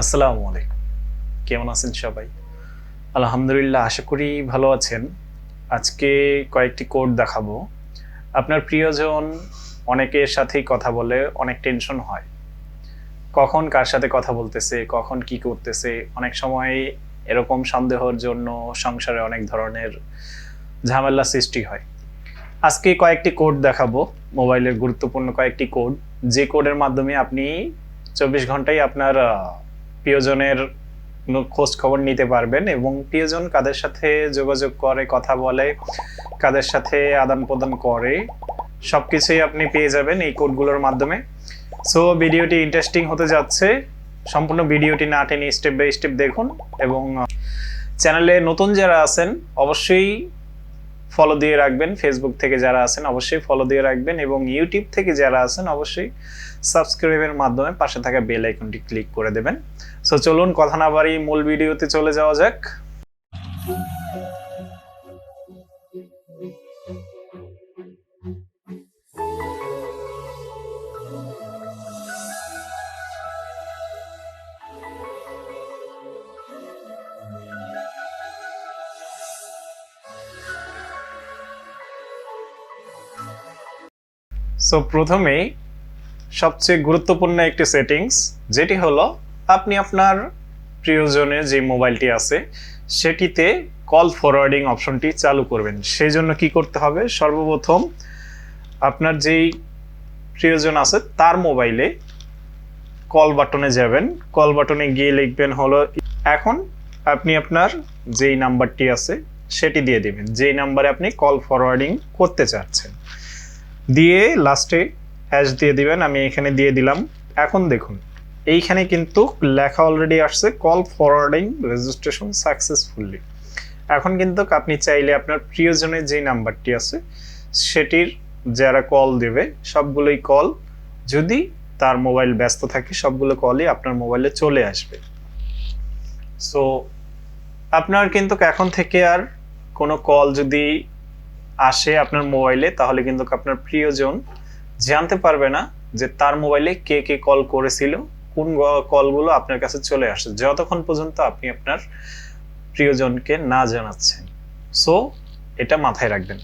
আসসালামু আলাইকুম। কেমন আছেন সবাই? আলহামদুলিল্লাহ, আশা করি ভালো আছেন। আজকে কয়েকটি কোড দেখাবো। আপনার প্রিয়জন অনেকের সাথেই কথা বলে, অনেক টেনশন হয়। কখন কার সাথে কথা বলতেছে, কখন কি করতেছে, অনেক সময় এরকম সন্দেহের জন্য সংসারে অনেক ধরনের ঝামেলা সৃষ্টি হয়। আজকে কয়েকটি কোড দেখাবো, মোবাইলের গুরুত্বপূর্ণ কয়েকটি কোড, যে কোডের মাধ্যমে আপনি 24 ঘন্টায় আপনার প্রিয়জনের খোঁজ খবর নিতে পারবেন এবং প্রিয়জন কাদের সাথে যোগাযোগ করে, কথা বলে, কাদের সাথে আদান প্রদান করে, সবকিছুই আপনি পেয়ে যাবেন এই কোডগুলোর মাধ্যমে। সো ভিডিওটি ইন্টারেস্টিং হতে যাচ্ছে। সম্পূর্ণ ভিডিওটি না টেনে স্টেপ বাই স্টেপ দেখুন এবং চ্যানেলে নতুন যারা আছেন অবশ্যই ফলো দিয়ে রাখবেন। ফেসবুক থেকে যারা আছেন অবশ্যই ফলো দিয়ে রাখবেন এবং ইউটিউব থেকে যারা আছেন অবশ্যই সাবস্ক্রাইবের মাধ্যমে পাশে থাকা বেল আইকনটি ক্লিক করে দেবেন। সো চলুন কথা না বাড়িয়ে মূল ভিডিওতে চলে যাওয়া যাক। সো প্রথমেই সবচেয়ে গুরুত্বপূর্ণ একটি সেটিংস, যেটি হলো আপনি আপনার প্রিয়জনের যে মোবাইলটি আছে সেটিতে কল ফরওয়ার্ডিং অপশনটি চালু করবেন। সেই জন্য কি করতে হবে? সর্বপ্রথম আপনার যেই প্রিয়জন আছে তার মোবাইলে কল বাটনে যাবেন। কল বাটনে গিয়ে লিখবেন হলো, এখন আপনি আপনার যেই নাম্বারটি আছে সেটি দিয়ে দিবেন, যেই নাম্বারে আপনি কল ফরওয়ার্ডিং করতে চাচ্ছেন, দিয়ে লাস্টে হ্যাশ দিয়ে দিবেন। আমি এখানে দিয়ে দিলাম। এখন দেখুন এইখানে কিন্তু লেখা অলরেডি আসছে কল ফরওয়ার্ডিং রেজিস্ট্রেশন সাকসেসফুলি। এখন কিন্তু আপনি চাইলে আপনার প্রিয়জনের যে নাম্বারটি আছে সেটির যারা কল দেবে সবগুলোই কল, যদি তার মোবাইল ব্যস্ত থাকে সবগুলো কলই আপনার মোবাইলে চলে আসবে। সো আপনার কিন্তু এখন থেকে আর কোনো কল যদি আসে আপনার মোবাইলে তাহলে কিন্তু আপনার প্রিয়জন জানতে পারবে না যে তার মোবাইলে কে কে কল করেছিল, কোন কলগুলো আপনার কাছে চলে আসে, যতক্ষণ পর্যন্ত আপনি আপনার প্রিয়জনকে না জানাচ্ছেন। সো এটা মাথায় রাখবেন।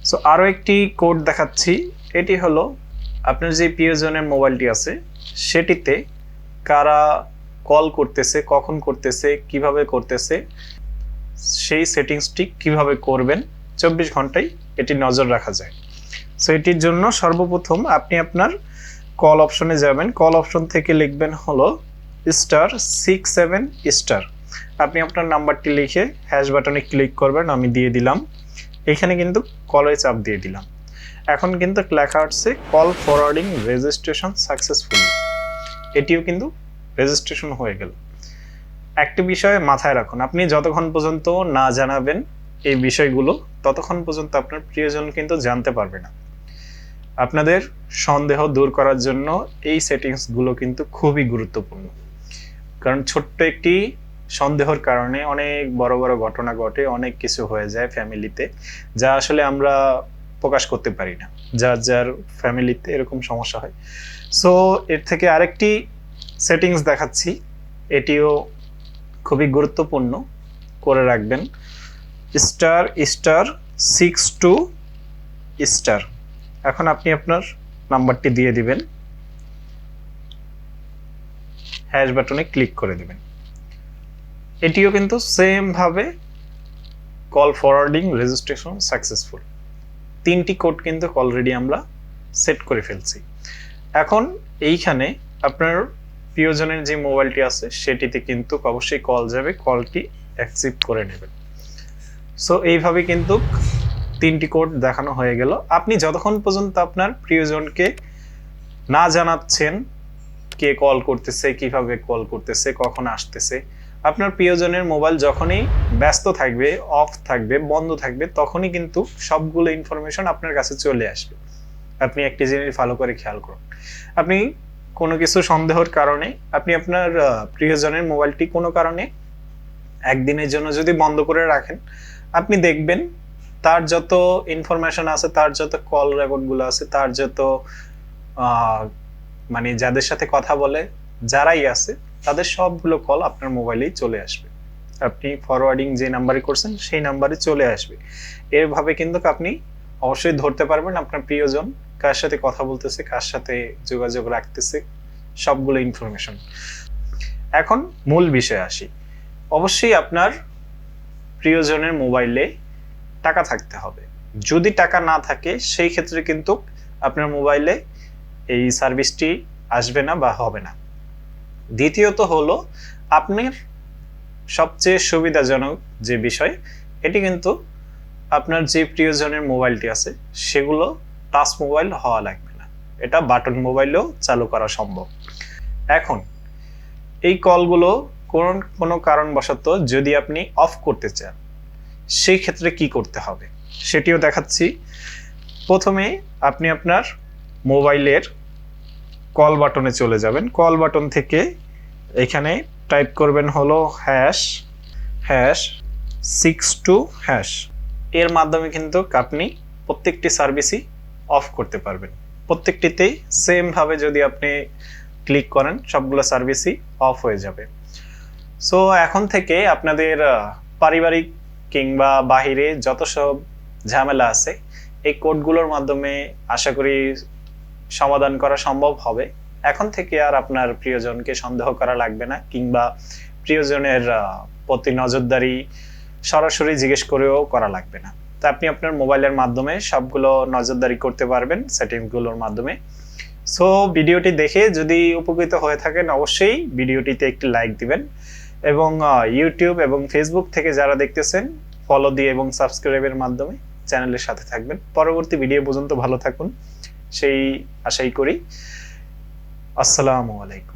সো আরও একটি কোড দেখাচ্ছি। এটি হলো আপনার যে প্রিয়জনের মোবাইলটি আছে সেটিতে কারা কল করতেছে, কখন করতেছে, কিভাবে করতেছে, সেই সেটিংসটি কিভাবে করবেন 24 ঘন্টায় এটি নজর রাখা যায়। সো এটির জন্য সর্বপ্রথম আপনি আপনার কল অপশনে যাবেন। কল অপশন থেকে লিখবেন হলো *67*। আপনি আপনার নাম্বারটি লিখে হ্যাশ বাটনে ক্লিক করবেন। আমি দিয়ে দিলাম, এখানে কিন্তু কলে চাপ দিয়ে দিলাম। এখন কিন্তু লেখা আসছে কল ফরওয়ার্ডিং রেজিস্ট্রেশন সাকসেসফুলি, এটিও কিন্তু রেজিস্ট্রেশন হয়ে গেল। একটি বিষয় মাথায় রাখুন, আপনি যতক্ষণ পর্যন্ত না জানাবেন এই বিষয়গুলো ততক্ষণ পর্যন্ত আপনার প্রিয়জন কিন্তু জানতে পারবে না। আপনাদের সন্দেহ দূর করার জন্য এই সেটিংসগুলো কিন্তু খুবই গুরুত্বপূর্ণ, কারণ ছোট্ট একটি সন্দেহের কারণে অনেক বড় বড় ঘটনা ঘটে, অনেক কিছু হয়ে যায় ফ্যামিলিতে, যা আসলে আমরা প্রকাশ করতে পারি না। যার যার ফ্যামিলিতে এরকম সমস্যা হয়। সো এর থেকে আরেকটি সেটিংস দেখাচ্ছি, এটিও খুবই গুরুত্বপূর্ণ, করে রাখবেন। ***62**। এখন আপনি আপনার নাম্বারটি দিয়ে দিবেন, হ্যাশ বাটনে ক্লিক করে দিবেন। এটিও কিন্তু সেম ভাবে কল ফরওয়ার্ডিং রেজিস্ট্রেশন সাকসেসফুল। তিনটি কোড কিন্তু অলরেডি আমরা সেট করে ফেলছি। এখন এইখানে আপনার প্রিয়জনের যে মোবাইলটি আছে সেটিতে কিন্তু অবশ্যই কল যাবে, কলটি অ্যাকসেপ্ট করে নেবেন। সো এইভাবে কিন্তু তিনটি কোড দেখানো হয়ে গেল। আপনি যতক্ষণ পর্যন্ত আপনার প্রিয়জনকে না জানাচ্ছেন কে কল করতেছে, কিভাবে কল করতেছে, কখন আসতেছে, আপনার প্রিয়জনের মোবাইল যখনই ব্যস্ত থাকবে, অফ থাকবে, বন্ধ থাকবে, তখনই কিন্তু সবগুলো ইনফরমেশন আপনার কাছে চলে আসবে। আপনি একটি জিনিস ভালো করে খেয়াল করুন, আপনি কোনো কিছু সন্দেহের কারণে আপনি আপনার প্রিয়জনের মোবাইলটি কোনো কারণে একদিনের জন্য যদি বন্ধ করে রাখেন, আপনি দেখবেন তার যত ইনফরমেশন আছে, তার যত কল রেকর্ডগুলো আছে, তার যত মানে যাদের সাথে কথা বলে যারাই আছে তাদের সবগুলো কল আপনার মোবাইলেই চলে আসবে। আপনি ফরওয়ার্ডিং যে নাম্বারে করছেন সেই নাম্বারে চলে আসবে। এভাবে কিন্তু আপনি অবশ্যই ধরতে পারবেন আপনার প্রিয়জন কার সাথে কথা বলতেছে, কার সাথে যোগাযোগ রাখতেছে, সবগুলো ইনফরমেশন। এখন মূল বিষয়ে আসি। অবশ্যই আপনার প্রিয়জনের মোবাইলে টাকা থাকতে হবে। যদি টাকা না থাকে সেই ক্ষেত্রে কিন্তু আপনার মোবাইলে এই সার্ভিসটি আসবে না বা হবে না। দ্বিতীয়ত হলো আপনার সবচেয়ে সুবিধাজনক যে বিষয়, এটি কিন্তু আপনার যে প্রিয়জনের মোবাইলটি আছে সেগুলো টাচ মোবাইল হওয়া লাগবে না, এটা বাটন মোবাইলেও চালু করা সম্ভব। এখন এই কলগুলো কোনো কারণবশত যদি আপনি অফ করতে চান সেই ক্ষেত্রে কি করতে হবে সেটিও দেখাচ্ছি। প্রথমে আপনি আপনার মোবাইলের কল বাটনে চলে যাবেন। কল বাটন থেকে এখানে টাইপ করবেন হলো #62#। এর মাধ্যমে কিন্তু আপনি প্রত্যেকটি সার্ভিসই অফ করতে পারবেন। প্রত্যেকটিতেই সেম ভাবে যদি আপনি ক্লিক করেন সবগুলো সার্ভিসই অফ হয়ে যাবে। সো এখন থেকে আপনাদের পারিবারিক কিংবা বাহিরে যত সব ঝামেলা আছে এই কোডগুলোর মাধ্যমে আশা করি সমাধান করা সম্ভব হবে। এখন থেকে আর আপনার প্রিয়জনকে সন্দেহ করা লাগবে না, কিংবা প্রিয়জনের প্রতি নজরদারি সরাসরি জিজ্ঞেস করেও করা লাগবে না। তা আপনি আপনার মোবাইলের মাধ্যমে সবগুলো নজরদারি করতে পারবেন সেটিংসগুলোর মাধ্যমে। সো ভিডিওটি দেখে যদি উপকৃত হয়ে থাকেন অবশ্যই ভিডিওটিতে একটি লাইক দিবেন, এবং ইউটিউব এবং ফেসবুক থেকে যারা দেখতেছেন ফলো দিয়ে এবং সাবস্ক্রাইবের মাধ্যমে চ্যানেলের সাথে থাকবেন। পরবর্তী ভিডিও পর্যন্ত ভালো থাকুন সেই আশাই করি। আসসালামু আলাইকুম।